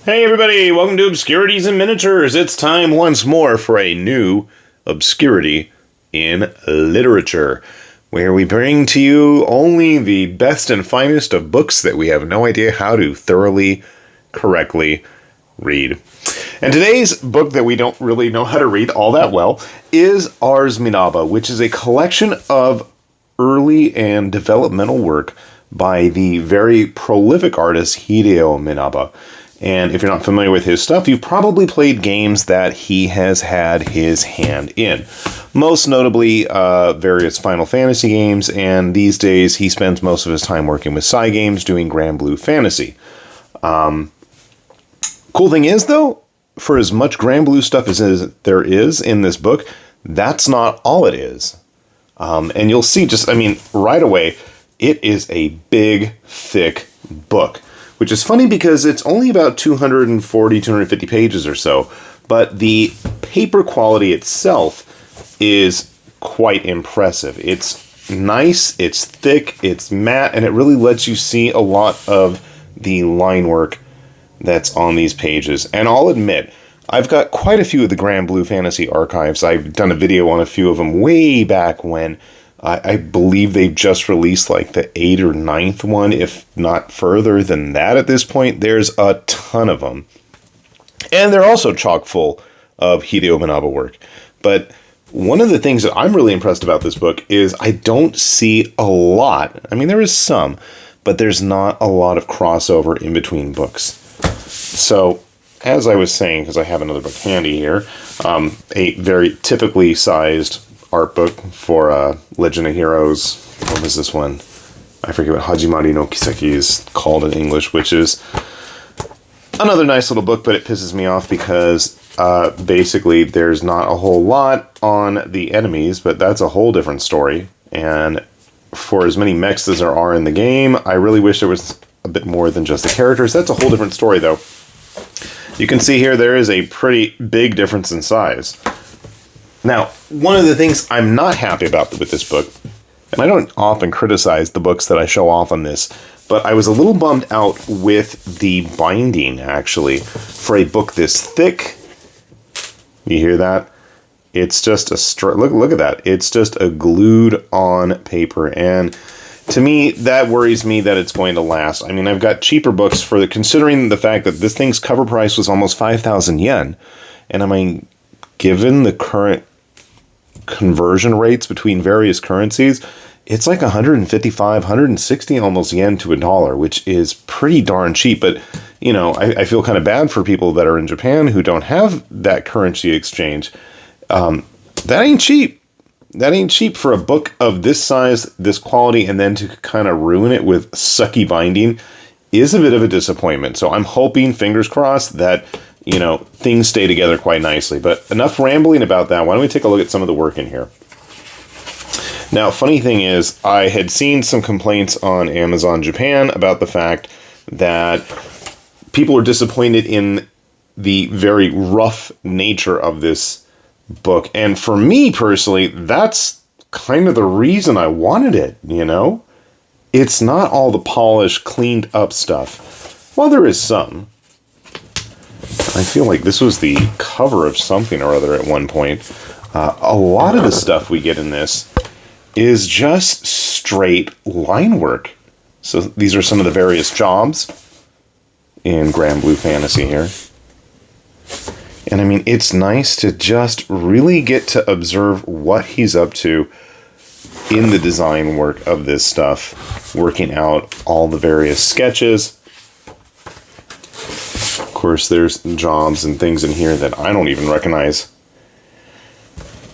Hey everybody, welcome to Obscurities and Miniatures. It's time once more for a new obscurity in literature, where we bring to you only the best and finest of books that we have no idea how to thoroughly, correctly read. And today's book that we don't really know how to read all that well is Ars Minaba, which is a collection of early and developmental work by the very prolific artist Hideo Minaba. And if you're not familiar with his stuff, you've probably played games that he has had his hand in. Most notably, various Final Fantasy games, and these days he spends most of his time working with Cygames doing Granblue Fantasy. Cool thing is, though, for as much Granblue stuff as there is in this book, that's not all it is. And you'll see right away, it is a big, thick book. Which is funny because it's only about 240, 250 pages or so, but the paper quality itself is quite impressive. It's nice, it's thick, it's matte, and it really lets you see a lot of the line work that's on these pages. And I'll admit, I've got quite a few of the Granblue Fantasy archives. I've done a video on a few of them way back when. I believe they've just released like the 8th or 9th one, if not further than that at this point. There's a ton of them. And they're also chock full of Hideo Minaba work. But one of the things that I'm really impressed about this book is I don't see a lot. I mean, there is some, but there's not a lot of crossover in between books. So, as I was saying, because I have another book handy here, a very typically sized art book for Legend of Heroes. What was this one? I forget what Hajimari no Kiseki is called in English, which is another nice little book, but it pisses me off because basically there's not a whole lot on the enemies, but that's a whole different story. And for as many mechs as there are in the game, I really wish there was a bit more than just the characters. That's a whole different story, though. You can see here there is a pretty big difference in size. Now, one of the things I'm not happy about with this book, and I don't often criticize the books that I show off on this, but I was a little bummed out with the binding, actually, for a book this thick. You hear that? It's just a look at that. It's just a glued on paper, and to me, that worries me that it's going to last. I mean, I've got cheaper books for considering the fact that this thing's cover price was almost 5,000 yen, and I mean, given the current conversion rates between various currencies, it's like 155, 160 almost yen to $1, which is pretty darn cheap. But, you know, I feel kind of bad for people that are in Japan who don't have that currency exchange. That ain't cheap. That ain't cheap for a book of this size, this quality, and then to kind of ruin it with sucky binding is a bit of a disappointment. So I'm hoping, fingers crossed, that things stay together quite nicely. But enough rambling about that. Why don't we take a look at some of the work in here? Now, funny thing is, I had seen some complaints on Amazon Japan about the fact that people were disappointed in the very rough nature of this book. And for me personally, that's kind of the reason I wanted it, It's not all the polished, cleaned up stuff. Well, there is some. I feel like this was the cover of something or other at one point. A lot of the stuff we get in this is just straight line work. So these are some of the various jobs in Granblue Fantasy here. And I mean, it's nice to just really get to observe what he's up to in the design work of this stuff, working out all the various sketches. Of course, there's jobs and things in here that I don't even recognize.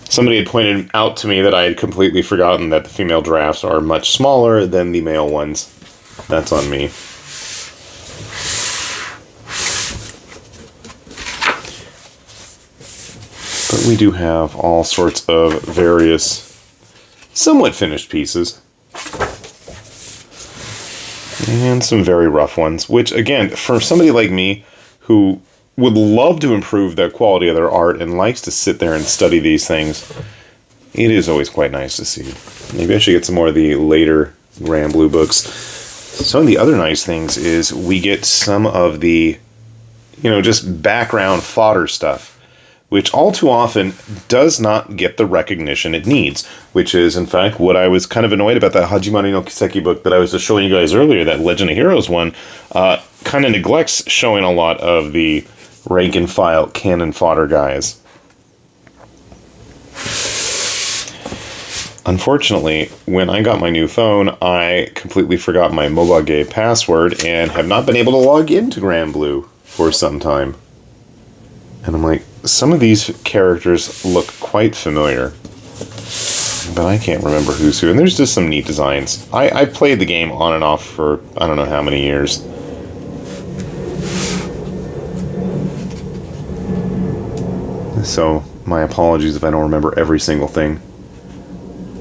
Somebody had pointed out to me that I had completely forgotten that the female giraffes are much smaller than the male ones. That's on me. But we do have all sorts of various somewhat finished pieces. And some very rough ones, which again, for somebody like me who would love to improve the quality of their art and likes to sit there and study these things, it is always quite nice to see. Maybe I should get some more of the later Granblue books. Some of the other nice things is we get some of the just background fodder stuff, which all too often does not get the recognition it needs, which is, in fact, what I was kind of annoyed about that Hajimari no Kiseki book that I was just showing you guys earlier, that Legend of Heroes one, kind of neglects showing a lot of the rank-and-file cannon fodder guys. Unfortunately, when I got my new phone, I completely forgot my Mobage password and have not been able to log into Granblue for some time. And I'm like, some of these characters look quite familiar, but I can't remember who's who. And there's just some neat designs. I've played the game on and off for I don't know how many years. So, my apologies if I don't remember every single thing.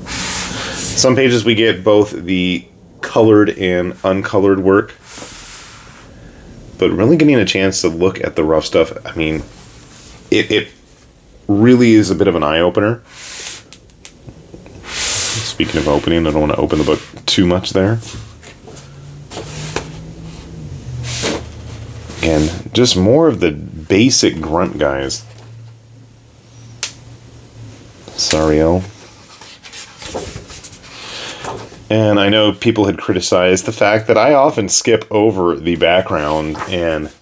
Some pages we get both the colored and uncolored work, but really getting a chance to look at the rough stuff, I mean, it really is a bit of an eye-opener. Speaking of opening, I don't want to open the book too much there. And just more of the basic grunt guys. Sariel. And I know people had criticized the fact that I often skip over the background and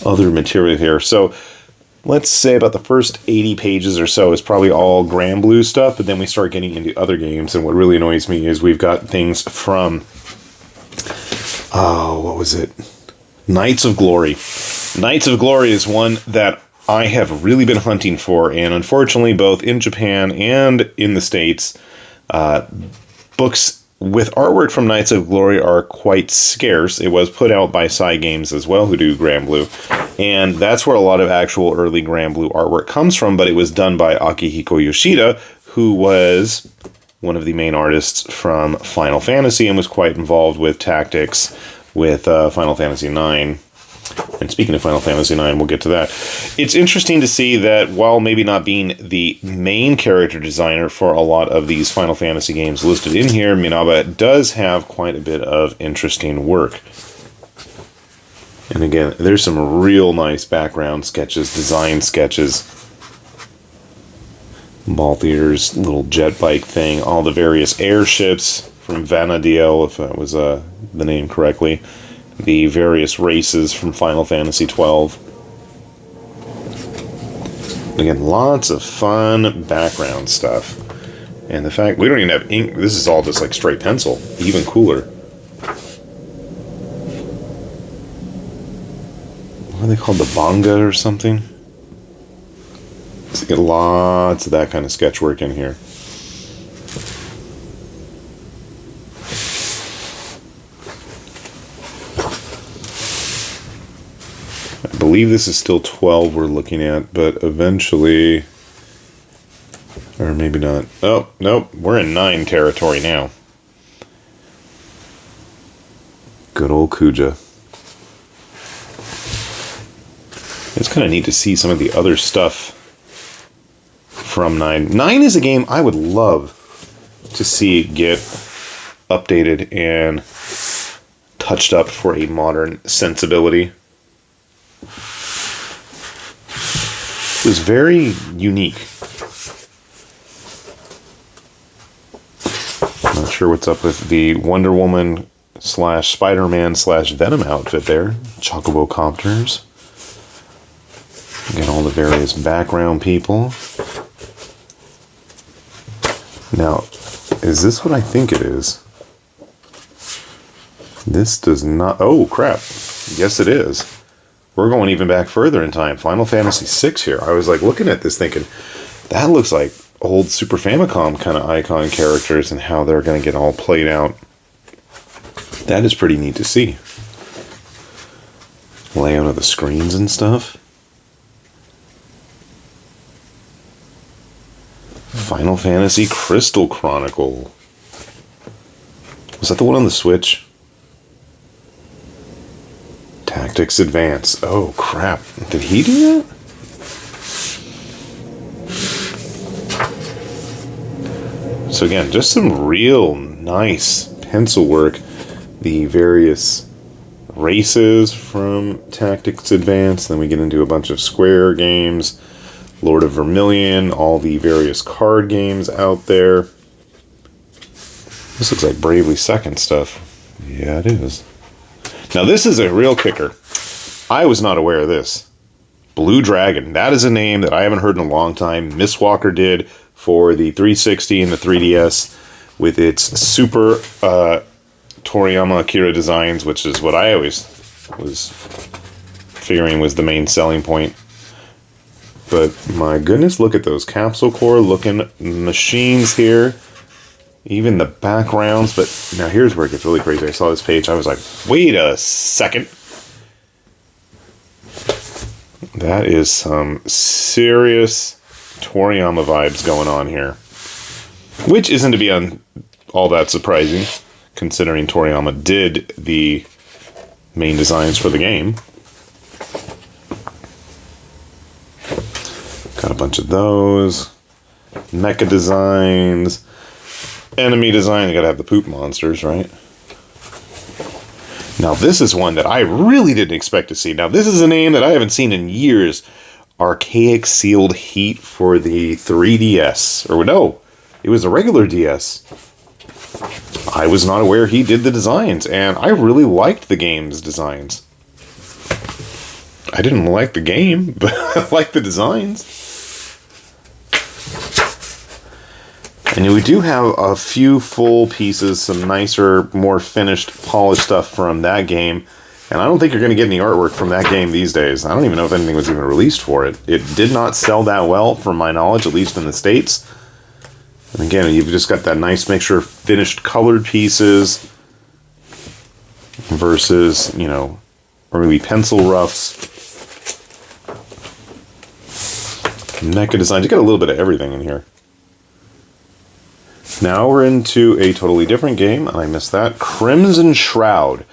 other material here. So let's say about the first 80 pages or so is probably all Granblue stuff, but then we start getting into other games, and what really annoys me is we've got things from, what was it? Knights of Glory. Knights of Glory is one that I have really been hunting for, and unfortunately both in Japan and in the States, books with artwork from Knights of Glory are quite scarce. It was put out by Psy Games as well, who do Granblue, and that's where a lot of actual early Granblue artwork comes from, but it was done by Akihiko Yoshida, who was one of the main artists from Final Fantasy and was quite involved with tactics with Final Fantasy IX. And speaking of Final Fantasy IX, we'll get to that. It's interesting to see that while maybe not being the main character designer for a lot of these Final Fantasy games listed in here, Minaba does have quite a bit of interesting work. And again, there's some real nice background sketches, design sketches. Ball theaters, little jet bike thing, all the various airships from Vana'diel, if that was the name correctly. The various races from Final Fantasy XII. Again, lots of fun background stuff. And the fact we don't even have ink, this is all just like straight pencil, even cooler. What are they called, the Banga or something? So you get lots of that kind of sketch work in here. I believe this is still 12 we're looking at, but eventually, or maybe not. Oh, nope, we're in 9 territory now. Good old Kuja. It's kind of neat to see some of the other stuff from 9. 9 is a game I would love to see get updated and touched up for a modern sensibility. It was very unique. I'm not sure what's up with the Wonder Woman / Spider-Man / Venom outfit there. Chocobo Copters. Again, all the various background people. Now, is this what I think it is? This does not... Oh, crap. Yes, it is. We're going even back further in time. Final Fantasy VI here. I was like looking at this thinking, that looks like old Super Famicom kind of icon characters and how they're going to get all played out. That is pretty neat to see. Layout of the screens and stuff. Final Fantasy Crystal Chronicle. Was that the one on the Switch? Tactics Advance. Oh, crap. Did he do that? So again, just some real nice pencil work. The various Races from Tactics Advance. Then we get into a bunch of Square games, Lord of Vermilion, all the various card games out there. This looks like Bravely Second stuff. Yeah, it is. Now this is a real kicker. I was not aware of this. Blue Dragon. That is a name that I haven't heard in a long time. Mistwalker did for the 360 and the 3DS with its super Toriyama Akira designs, which is what I always was figuring was the main selling point. But my goodness, look at those capsule core looking machines here. Even the backgrounds. But now here's where it gets really crazy. I saw this page. I was like, wait a second. That is some serious Toriyama vibes going on here. Which isn't to be all that surprising, considering Toriyama did the main designs for the game. Got a bunch of those. Mecha designs. Enemy design. You gotta have the poop monsters, right? Now this is one that I really didn't expect to see. Now this is a name that I haven't seen in years. Archaic Sealed Heat for the 3DS. Or no, it was a regular DS. I was not aware he did the designs, and I really liked the game's designs. I didn't like the game, but I liked the designs. And we do have a few full pieces, some nicer, more finished, polished stuff from that game. And I don't think you're going to get any artwork from that game these days. I don't even know if anything was even released for it. It did not sell that well, from my knowledge, at least in the States. And again, you've just got that nice mixture of finished colored pieces versus, you know, or maybe pencil roughs. Mecha designs. You got a little bit of everything in here. Now we're into a totally different game, and I missed that. Crimson Shroud.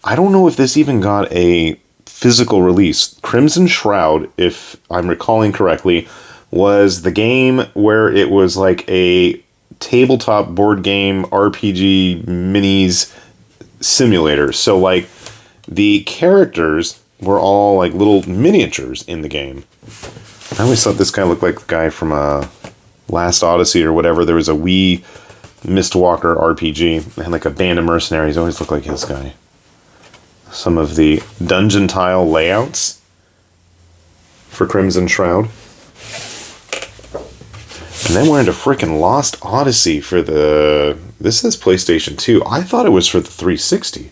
I don't know if this even got a physical release. Crimson Shroud, if I'm recalling correctly, was the game where it was like a tabletop board game RPG minis simulator. So like the characters were all like little miniatures in the game. I always thought this guy looked like the guy from Last Odyssey or whatever. There was a Wii Mistwalker RPG and like a band of mercenaries. Always looked like his guy. Some of the dungeon tile layouts for Crimson Shroud. And then we're into frickin' Lost Odyssey for the... This says PlayStation 2. I thought it was for the 360.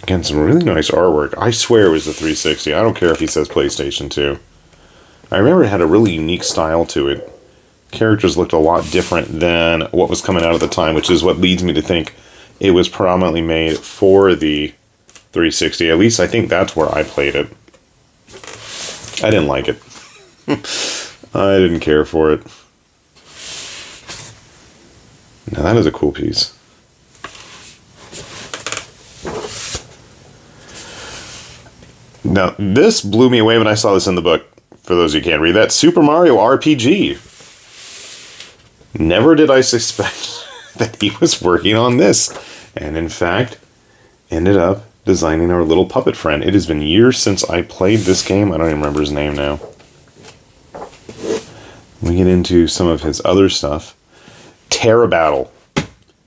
Again, some really nice artwork. I swear it was the 360. I don't care if he says PlayStation 2. I remember it had a really unique style to it. Characters looked a lot different than what was coming out at the time, which is what leads me to think it was predominantly made for the 360. At least I think that's where I played it. I didn't like it. I didn't care for it. Now that is a cool piece. Now, this blew me away when I saw this in the book. For those of you who can't read that, Super Mario RPG. Never did I suspect that he was working on this. And in fact, ended up designing our little puppet friend. It has been years since I played this game. I don't even remember his name now. We get into some of his other stuff. Terra Battle.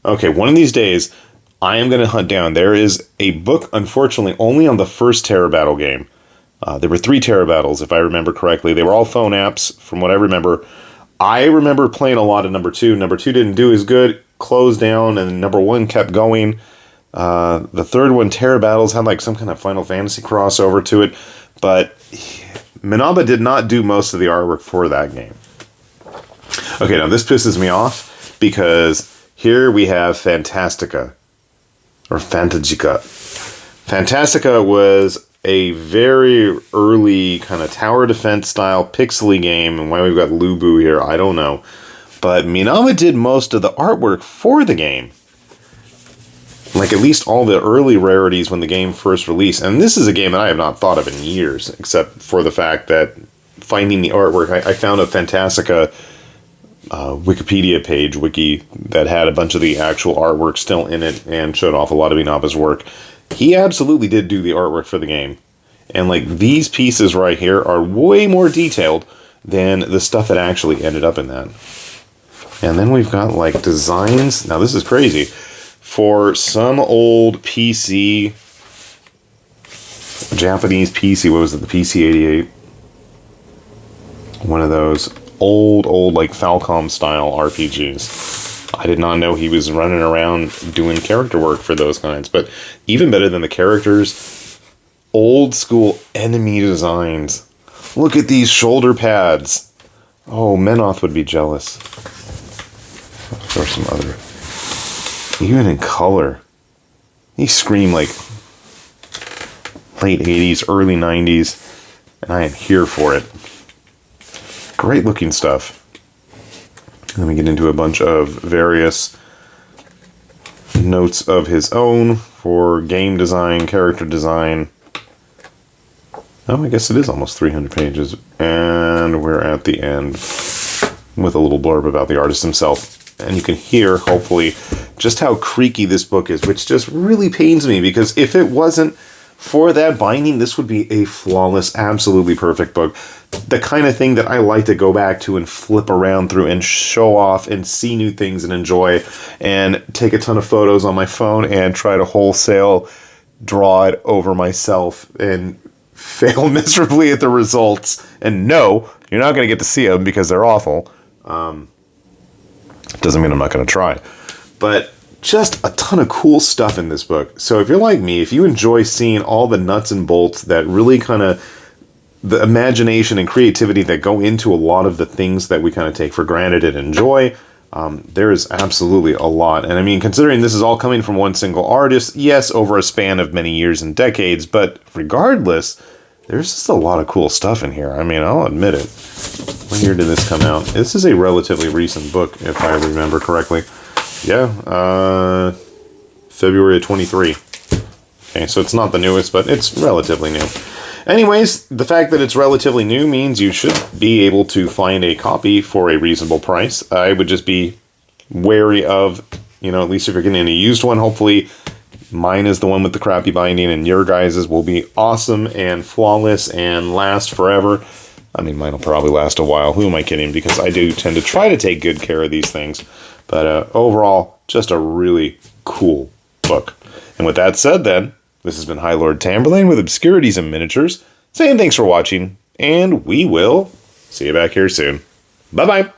Okay, one of these days, I am going to hunt down. There is a book, unfortunately, only on the first Terra Battle game. There were 3 Terra Battles, if I remember correctly. They were all phone apps, from what I remember. I remember playing a lot of number 2. Number 2 didn't do as good, closed down, and number 1 kept going. The third one, Terra Battles, had like some kind of Final Fantasy crossover to it. But Minaba did not do most of the artwork for that game. Okay, now this pisses me off, because here we have Fantastica. Or Fantastica. Fantastica was a very early kind of tower defense style pixely game, and why we've got Lubu here, I don't know. But Minaba did most of the artwork for the game. Like at least all the early rarities when the game first released. And this is a game that I have not thought of in years, except for the fact that finding the artwork, I found a Fantastica Wikipedia page, wiki, that had a bunch of the actual artwork still in it and showed off a lot of Minaba's work. He absolutely did do the artwork for the game. And like these pieces right here are way more detailed than the stuff that actually ended up in that. And then we've got like designs. Now this is crazy. For some old PC, Japanese PC, what was it, the PC-88? One of those old like Falcom style RPGs. I did not know he was running around doing character work for those kinds. But even better than the characters, old school enemy designs. Look at these shoulder pads. Oh, Menoth would be jealous. Or some other. Even in color. These scream like late 80s, early 90s. And I am here for it. Great looking stuff. Then we get into a bunch of various notes of his own for game design, character design. Oh, I guess it is almost 300 pages. And we're at the end with a little blurb about the artist himself. And you can hear, hopefully, just how creaky this book is, which just really pains me, because if it wasn't for that binding, this would be a flawless, absolutely perfect book. The kind of thing that I like to go back to and flip around through and show off and see new things and enjoy, and take a ton of photos on my phone and try to wholesale draw it over myself and fail miserably at the results. And no, you're not going to get to see them because they're awful. Doesn't mean I'm not going to try. But just a ton of cool stuff in this book. So if you're like me, if you enjoy seeing all the nuts and bolts that really kind of, the imagination and creativity that go into a lot of the things that we kind of take for granted and enjoy, there is absolutely a lot. And I mean, considering this is all coming from one single artist, yes, over a span of many years and decades, but regardless, there's just a lot of cool stuff in here. I mean, I'll admit it. When year did this come out? This is a relatively recent book, if I remember correctly. Yeah, February of 23. Okay, so it's not the newest, but it's relatively new. Anyways, the fact that it's relatively new means you should be able to find a copy for a reasonable price. I would just be wary of, you know, at least if you're getting a used one, hopefully mine is the one with the crappy binding and your guys's will be awesome and flawless and last forever. I mean, mine will probably last a while. Who am I kidding? Because I do tend to try to take good care of these things. But overall, just a really cool book. And with that said then, this has been High Lord Tamberlane with Obscurities and Miniatures, saying thanks for watching, and we will see you back here soon. Bye-bye!